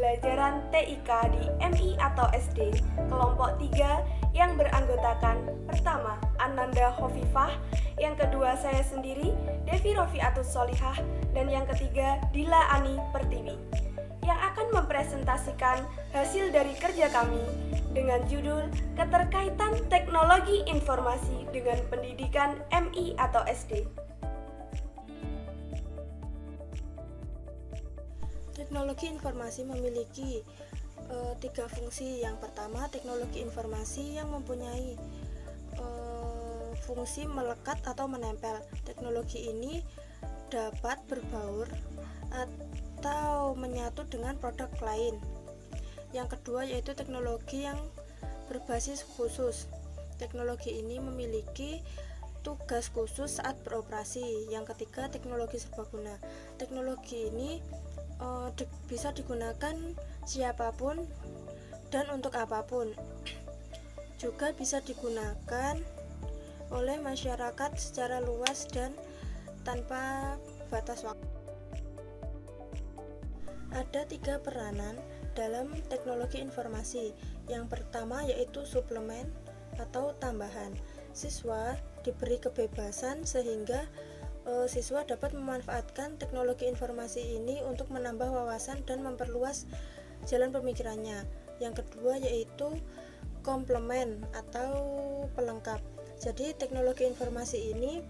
pembelajaran TIK di MI atau SD kelompok 3 yang beranggotakan pertama Ananda Hovifah, yang kedua saya sendiri Devi Rofiatus Solihah, dan yang ketiga Dila Ani Pertiwi, yang akan mempresentasikan hasil dari kerja kami dengan judul Keterkaitan Teknologi Informasi dengan Pendidikan MI atau SD. Teknologi informasi memiliki tiga fungsi. Yang pertama, teknologi informasi yang mempunyai fungsi melekat atau menempel. Teknologi ini dapat berbaur atau menyatu dengan produk lain. Yang kedua yaitu teknologi yang berbasis khusus. Teknologi ini memiliki tugas khusus saat beroperasi. Yang ketiga, teknologi serbaguna. Teknologi ini bisa digunakan siapapun dan untuk apapun. Juga bisa digunakan oleh masyarakat secara luas dan tanpa batas waktu. Ada tiga peranan dalam teknologi informasi. Yang pertama yaitu suplemen atau tambahan. Siswa diberi kebebasan sehingga siswa dapat memanfaatkan teknologi informasi ini untuk menambah wawasan dan memperluas jalan pemikirannya. Yang kedua yaitu komplement atau pelengkap. Jadi teknologi informasi ini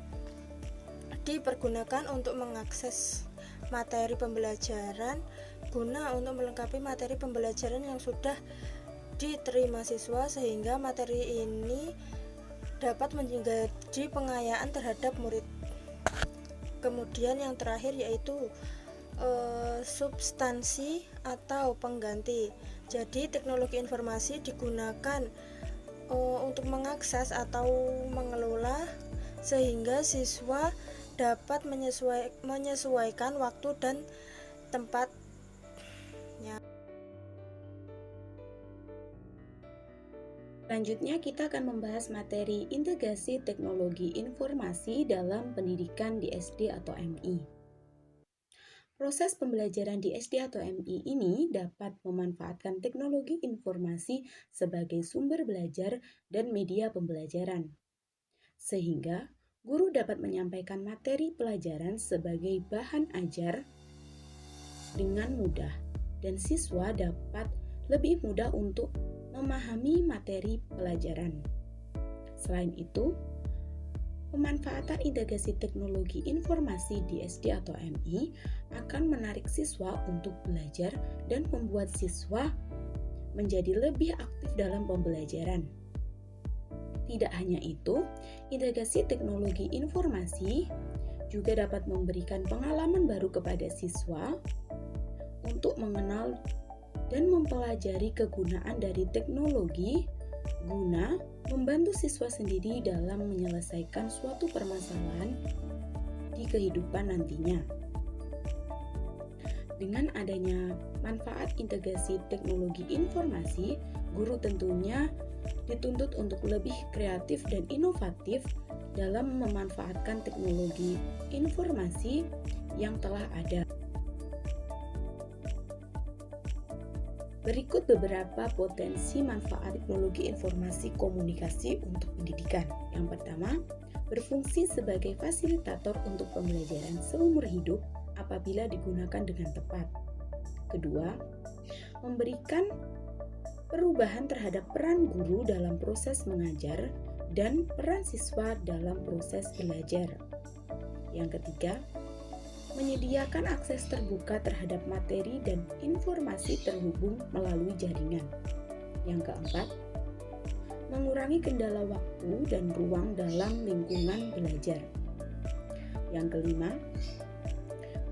dipergunakan untuk mengakses materi pembelajaran guna untuk melengkapi materi pembelajaran yang sudah diterima siswa, sehingga materi ini dapat menjadi pengayaan terhadap murid. Kemudian yang terakhir yaitu substansi atau pengganti. Jadi teknologi informasi digunakan untuk mengakses atau mengelola sehingga siswa dapat menyesuaikan waktu dan tempatnya. Selanjutnya kita akan membahas materi integrasi teknologi informasi dalam pendidikan di SD atau MI. Proses pembelajaran di SD atau MI ini dapat memanfaatkan teknologi informasi sebagai sumber belajar dan media pembelajaran, sehingga guru dapat menyampaikan materi pelajaran sebagai bahan ajar dengan mudah, dan siswa dapat lebih mudah untuk memahami materi pelajaran. Selain itu, pemanfaatan integrasi teknologi informasi di SD atau MI akan menarik siswa untuk belajar dan membuat siswa menjadi lebih aktif dalam pembelajaran. Tidak hanya itu, integrasi teknologi informasi juga dapat memberikan pengalaman baru kepada siswa untuk mengenal dan mempelajari kegunaan dari teknologi guna membantu siswa sendiri dalam menyelesaikan suatu permasalahan di kehidupan nantinya. Dengan adanya manfaat integrasi teknologi informasi, guru tentunya dituntut untuk lebih kreatif dan inovatif dalam memanfaatkan teknologi informasi yang telah ada. Berikut beberapa potensi manfaat teknologi informasi komunikasi untuk pendidikan. Yang pertama, berfungsi sebagai fasilitator untuk pembelajaran seumur hidup apabila digunakan dengan tepat. Kedua, memberikan perubahan terhadap peran guru dalam proses mengajar dan peran siswa dalam proses belajar. Yang ketiga, menyediakan akses terbuka terhadap materi dan informasi terhubung melalui jaringan. Yang keempat, mengurangi kendala waktu dan ruang dalam lingkungan belajar. Yang kelima,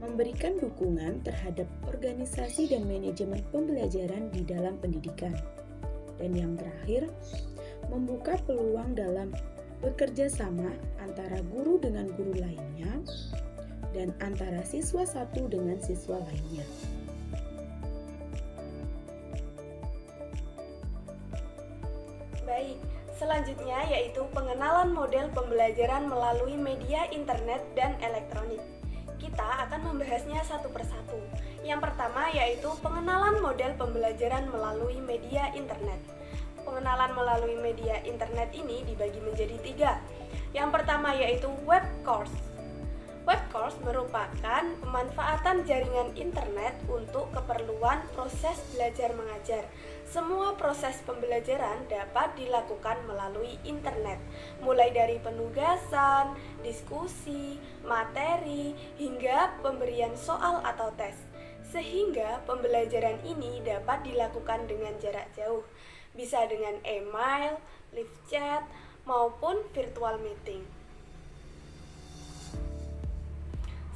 memberikan dukungan terhadap organisasi dan manajemen pembelajaran di dalam pendidikan. Dan yang terakhir, membuka peluang dalam bekerja sama antara guru dengan guru lainnya dan antara siswa satu dengan siswa lainnya. Baik, selanjutnya yaitu pengenalan model pembelajaran melalui media internet dan elektronik. Kita akan membahasnya satu persatu. Yang pertama yaitu pengenalan model pembelajaran melalui media internet. Pengenalan melalui media internet ini dibagi menjadi 3. Yang pertama yaitu web course. Web course merupakan pemanfaatan jaringan internet untuk keperluan proses belajar mengajar. Semua proses pembelajaran dapat dilakukan melalui internet, mulai dari penugasan, diskusi, materi, hingga pemberian soal atau tes. Sehingga pembelajaran ini dapat dilakukan dengan jarak jauh, bisa dengan email, live chat, maupun virtual meeting.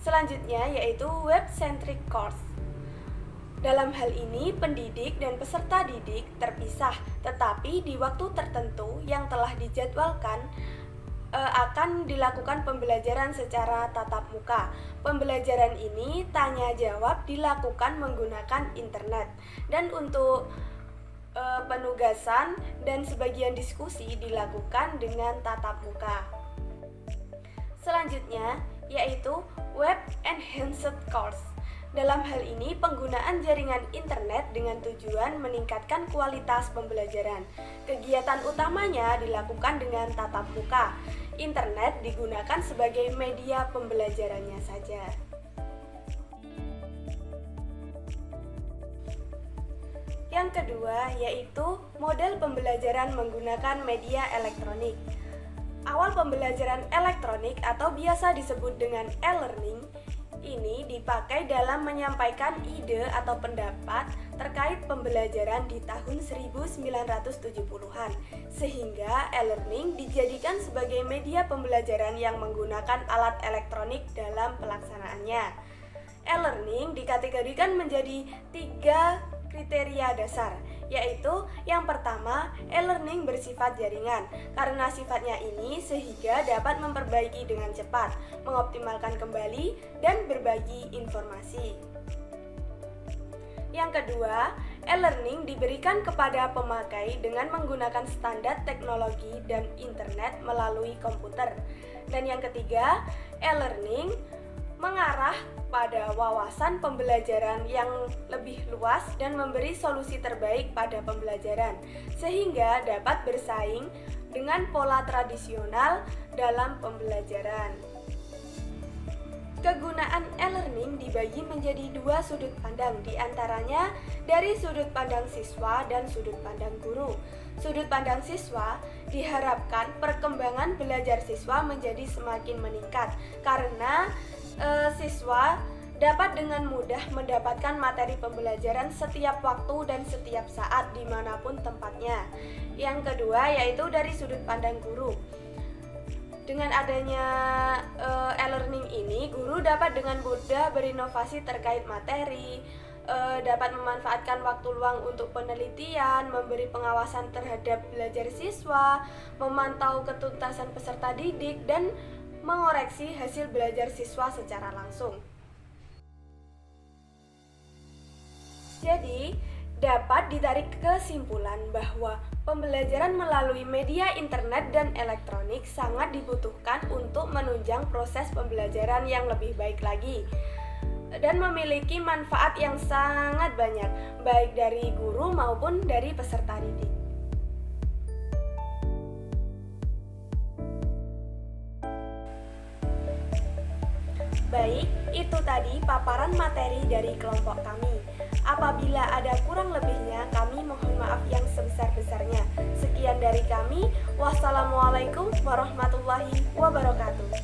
Selanjutnya yaitu web-centric course. Dalam hal ini, pendidik dan peserta didik terpisah, tetapi di waktu tertentu yang telah dijadwalkan akan dilakukan pembelajaran secara tatap muka. Pembelajaran ini tanya jawab dilakukan menggunakan internet, dan untuk penugasan dan sebagian diskusi dilakukan dengan tatap muka. Selanjutnya yaitu Web Enhanced Course. Dalam hal ini, penggunaan jaringan internet dengan tujuan meningkatkan kualitas pembelajaran. Kegiatan utamanya dilakukan dengan tatap muka. Internet digunakan sebagai media pembelajarannya saja. Yang kedua yaitu model pembelajaran menggunakan media elektronik. Awal pembelajaran elektronik atau biasa disebut dengan e-learning ini dipakai dalam menyampaikan ide atau pendapat terkait pembelajaran di tahun 1970-an, sehingga e-learning dijadikan sebagai media pembelajaran yang menggunakan alat elektronik dalam pelaksanaannya. E-learning dikategorikan menjadi 3 kriteria dasar, yaitu yang pertama, e-learning bersifat jaringan. Karena sifatnya ini sehingga dapat memperbaiki dengan cepat, mengoptimalkan kembali, dan berbagi informasi. Yang kedua, e-learning diberikan kepada pemakai dengan menggunakan standar teknologi dan internet melalui komputer. Dan yang ketiga, e-learning mengarah pada wawasan pembelajaran yang lebih luas dan memberi solusi terbaik pada pembelajaran, sehingga dapat bersaing dengan pola tradisional dalam pembelajaran. Kegunaan e-learning dibagi menjadi 2 sudut pandang, diantaranya dari sudut pandang siswa dan sudut pandang guru. Sudut pandang siswa diharapkan perkembangan belajar siswa menjadi semakin meningkat karena siswa dapat dengan mudah mendapatkan materi pembelajaran setiap waktu dan setiap saat dimanapun tempatnya. Yang kedua yaitu dari sudut pandang guru. Dengan adanya e-learning ini, guru dapat dengan mudah berinovasi terkait materi, dapat memanfaatkan waktu luang untuk penelitian, memberi pengawasan terhadap belajar siswa, memantau ketuntasan peserta didik, dan mengoreksi hasil belajar siswa secara langsung. Jadi, dapat ditarik kesimpulan bahwa pembelajaran melalui media internet dan elektronik sangat dibutuhkan untuk menunjang proses pembelajaran yang lebih baik lagi dan memiliki manfaat yang sangat banyak, baik dari guru maupun dari peserta didik. Baik, itu tadi paparan materi dari kelompok kami. Apabila ada kurang lebihnya, kami mohon maaf yang sebesar-besarnya. Sekian dari kami. Wassalamualaikum warahmatullahi wabarakatuh.